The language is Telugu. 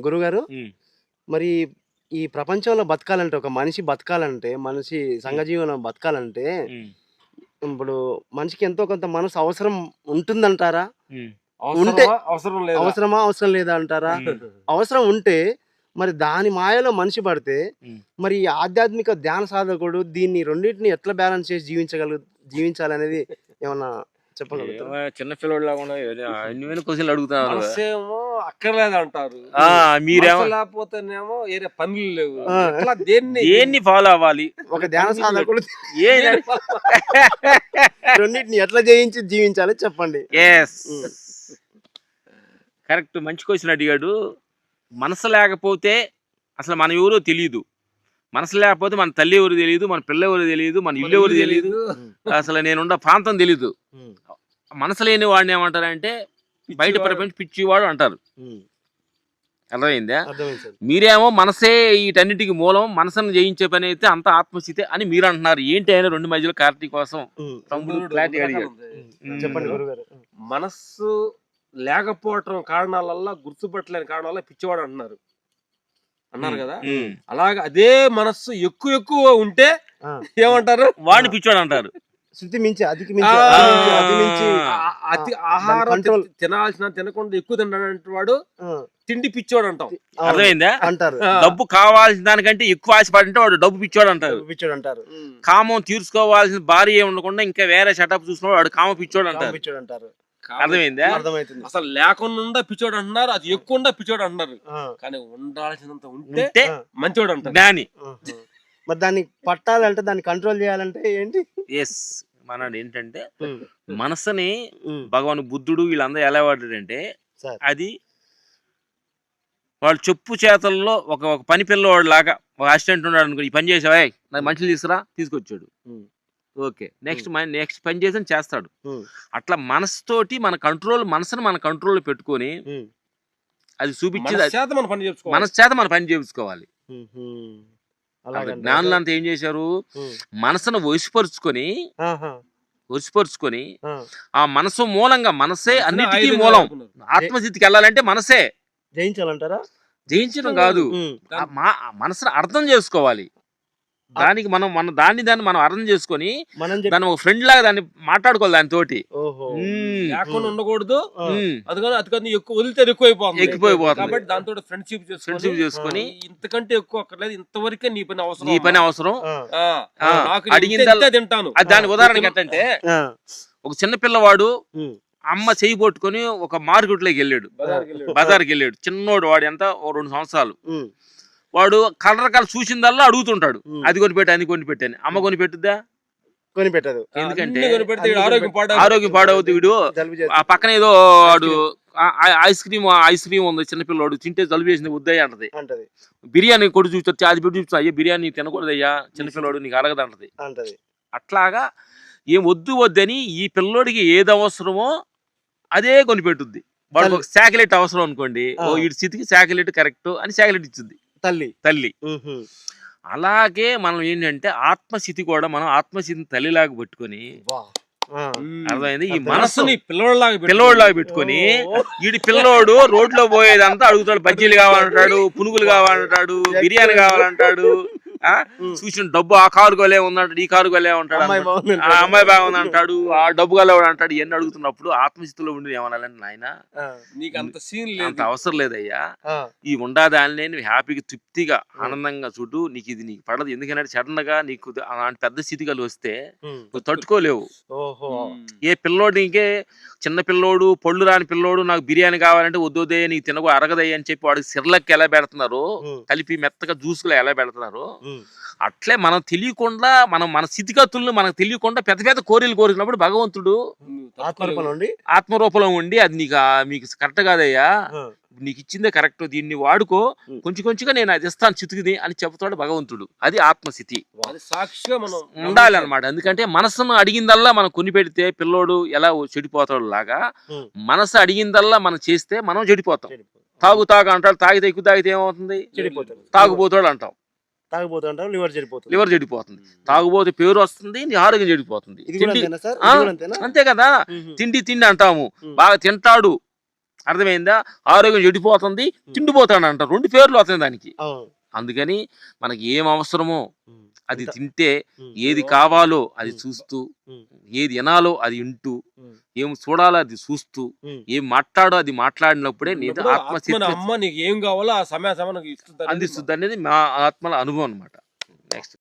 గురుగారు ఉమ్, మరి ఈ ప్రపంచంలో బతకాలంటే ఒక మనిషి బతకాలంటే మనిషి ఉమ్, సంఘజీవనం బతకాలంటే ఉమ్, ఇప్పుడు మనిషికి ఎంతో కొంత మనసు అవసరం ఉంటుందంటారా? ఉమ్, ఉంటే అవసరం లేదా? అవసరమా అవసరం లేదా అంటారా? ఉమ్, అవసరం ఉంటే మరి దాని మాయలో మనిషి పడితే ఉమ్. మరి ఈ ఆధ్యాత్మిక ధ్యాన సాధకుడు దీన్ని రెండింటిని ఎట్లా బ్యాలెన్స్ చేసి జీవించాలనేది ఏమన్నా చెప్పగలుగుతారా? ఏమో చిన్న పిల్లడు లాగా ఎన్ని క్వశ్చన్లు అడుగుతున్నారు. మనసేమో అక్కర్లేదు అంటారు, మీరేమో లేకపోతేనేమో ఏరే పనులు లేవు. ఆ. ఎట్లా దేన్ని దేన్ని ఫాలో అవ్వాలి? ఒక ధ్యాన సాధకుడు ఏ రెండింటిని ఎట్లా జీవించాలో చెప్పండి. కరెక్ట్, మంచి క్వశ్చన్ అడిగాడు. మనసు లేకపోతే అసలు మన ఎవరో తెలియదు. మనసు లేకపోతే మన తల్లి ఎవరు తెలియదు, మన పిల్ల ఎవరు తెలియదు, మన ఇల్లు ఎవరు తెలియదు, అసలు నేనున్న ప్రాంతం తెలీదు. మనసు లేని వాడిని ఏమంటారంటే బయట ప్రపంచం పిచ్చివాడు అంటారు. అర్థమైందా? అర్థమైంది సార్. మీరేమో మనసే వీటన్నిటికి మూలం, మనసును జయించే పని అయితే అంత ఆత్మస్థితి అని మీరు అంటున్నారు. ఏంటి అయినా రెండు మధ్యలో క్లారిటీ కోసం తమ్ముడు క్లారిటీ అడిగాడు. చెప్పండి గురుగారు. మనస్సు లేకపోవటం కారణాలల్లా, గుర్తుపట్టలేని కారణాల పిచ్చివాడు అన్నారు కదా. అలాగే అదే మనస్సు ఎక్కువ ఉంటే ఏమంటారు? వాడిని పిచ్చోడు అంటారు. శృతి మించి అతికి అతి ఆహారం తినకుండా ఎక్కువ తినడానికి వాడు తిండి పిచ్చోడు అంటాం. అర్థమైందా? అంటారు. డబ్బు కావాల్సిన దానికంటే ఎక్కువ ఆశపడింటే వాడు డబ్బు పిచ్చోడు అంటారు. కామం తీర్చుకోవాల్సిన భార్య ఉండకుండా ఇంకా వేరే సెటప్ చూసినవాడు వాడు కామ పిచ్చోడు అంటారు. అర్థమైందా? అర్థమైంది. అసలు లేకుండా పిచ్చోడు అంటున్నారు, అది ఎక్కువ పిచ్చోడు అంటున్నారు. కానీ ఉండాల్సినంత ఉంటే మంచోడు అంటారు, జ్ఞాని. మరి దాన్ని పట్టాలంటే, దాన్ని కంట్రోల్ చేయాలంటే ఏంటి? మన ఏంటంటే మనసుని భగవాన్ బుద్ధుడు వీళ్ళందరూ ఎలా వాడారంటే, అది వాళ్ళు చెప్పు చేతల్లో ఒక పని పిల్లవాడు లాగా, ఒక అసిస్టెంట్ ఉన్నాడు అనుకో, ఈ పని చేసావా, నాకు మనుషులు తీసుకొచ్చాడు, ఓకే నెక్స్ట్ పని చేసి చేస్తాడు. అట్లా మనసుతోటి మనసుని మన కంట్రోల్ పెట్టుకొని అది చూపించి మనసు చేత మన పని చేయించుకోవాలి. జ్ఞానులు అంతా ఏం చేశారు, మనసును వసిపరుచుకొని ఆ మనసు మూలంగా, మనసే అన్నిటికీ మూలం. ఆత్మస్థితికి వెళ్ళాలంటే మనసే జయించాలంటారా? జయించడం కాదు, మనసును అర్థం చేసుకోవాలి. దానికి దాన్ని మనం అర్థం చేసుకొని దాన్ని ఒక ఫ్రెండ్ లాగా దాన్ని మాట్లాడుకోవాలి దానితోటి. లేకుండా ఉండకూడదు, అందుకని ఎక్కువ వదిలితే ఎక్కువైపోతుంది. కాబట్టి దాంతో ఫ్రెండ్షిప్ చేసుకొని ఇంతకంటే ఎక్కువ అక్కర్లేదు, ఇంతవరకే నీ పని అవసరం అడిగిందా తింటాను. దాని ఉదాహరణకి ఏంటంటే, ఒక చిన్న పిల్లవాడు అమ్మ చేయి పట్టుకొని ఒక మార్కెట్లోకి వెళ్ళాడు, బజార్కి వెళ్ళాడు. చిన్నోడు, వాడు ఎంత 2 సంవత్సరాలు. వాడు కలర్ చూసిందల్లా అడుగుతుంటాడు, అది కొనిపెట్టి కొనిపెట్టాను. అమ్మ కొనిపెట్టుద్దా? కొనిపెట్టదు. ఎందుకంటే ఆరోగ్యం పాడవుతుంది. వీడు ఆ పక్కన ఏదో వాడు ఐస్ క్రీమ్ ఉంది, చిన్నపిల్లవాడు తింటే జలుబు చేసింది వద్దయ్యా అంటది. బిర్యానీ కొడు చూస్తే అది పెట్టి చూస్తా, అయ్యా బిర్యానీ తినకూడదయ్యా చిన్నపిల్లవాడు, నీకు అరగదు అంటది. అట్లాగా ఏం వద్దని ఈ పిల్లోడికి ఏది అవసరమో అదే కొనిపెట్టుద్ది. వాడికి ఒక చాక్లెట్ అవసరం అనుకోండి, ఈ స్థితికి చాక్లెట్ కరెక్ట్ అని చాక్లెట్ ఇచ్చింది తల్లి. అలాగే మనం ఏంటంటే ఆత్మస్థితి కూడా మనం ఆత్మస్థితిని తల్లిలాగా పెట్టుకొని, అర్థమైంది, ఈ మనసుని పిల్లోడిలాగా పెట్టుకొని, వీడి పిల్లోడు రోడ్లో పోయేదంతా అడుగుతాడు. బజ్జీలు కావాలంటాడు, పునుగులు కావాలంటాడు, బిర్యానీ కావాలంటాడు. చూసిన డబ్బు ఆ కారు గొలే ఉందంటాడు, ఈ కారు గొలే ఉంటాడు, అమ్మాయి బాగుంది అంటాడు, ఆ డబ్బు గలవాడు అంటాడు. ఇవన్నీ అడుగుతున్నప్పుడు ఆత్మస్థితిలో ఉండి ఏమనాలండి, నాయన నీకు అంత అవసరం లేదయ్యా, ఈ ఉండాదాన్ని నువ్వు హ్యాపీగా తృప్తిగా ఆనందంగా చూడు, నీకు పడదు. ఎందుకంటే సడన్ గా నీకు అలాంటి పెద్ద స్థితి కలిగి వస్తే నువ్వు తట్టుకోలేవు. ఏ పిల్లోడికే, చిన్న పిల్లోడు, పళ్ళు రాని పిల్లోడు నాకు బిర్యానీ కావాలంటే వద్దే, నీకు తినకు అరగదయ్య అని చెప్పి వాడికి సిర్లకి ఎలా పెడుతున్నారు, కలిపి మెత్తగా జ్యూస్లో ఎలా పెడుతున్నారు, అట్లే మనం తెలియకుండా మన స్థితిగతులను మనకు తెలియకుండా పెద్ద పెద్ద కోరికలు కోరినప్పుడు భగవంతుడు ఆత్మరూపంలో ఉండి, అది మీకు కరెక్ట్ కాదయ్యా, నీకు ఇచ్చిందే కరెక్ట్, దీన్ని వాడుకో, కొంచెంగా నేను అది ఇస్తాను చితుకుది అని చెప్తాడు భగవంతుడు. అది ఆత్మస్థితి. సాక్షిగా మనం ఉండాలి అనమాట. ఎందుకంటే మనసును అడిగిందల్లా మనం కొని పెడితే పిల్లోడు ఎలా చెడిపోతాడు లాగా, మనసు అడిగిందల్లా మనం చేస్తే మనం చెడిపోతాం. తాగు అంటాడు, తాగితే ఎక్కువ తాగితే ఏమవుతుంది, తాగుపోతాడు అంటాం. లివర్ చెడిపోతుంది. తాగుబోతే పేరు వస్తుంది, నీ ఆరోగ్యం చెడిపోతుంది. అంతే కదా. తిండి అంటాము, బాగా తింటాడు, అర్థమైందా? ఆరోగ్యం చెడిపోతుంది, తిండిపోతాడు అంట, 2 పేర్లు వస్తాయి దానికి. అందుకని మనకి ఏం అవసరమో అది తింటే, ఏది కావాలో అది చూస్తూ, ఏది వినాలో అది వింటూ, ఏం చూడాలో అది చూస్తూ, ఏం మాట్లాడో అది మాట్లాడినప్పుడే నీకు ఆత్మస్థితి అమ్మ నీకు ఏం కావాలో ఆ సమయానికి అందిస్తుంది అనేది మా ఆత్మల అనుభవం అన్నమాట. నెక్స్ట్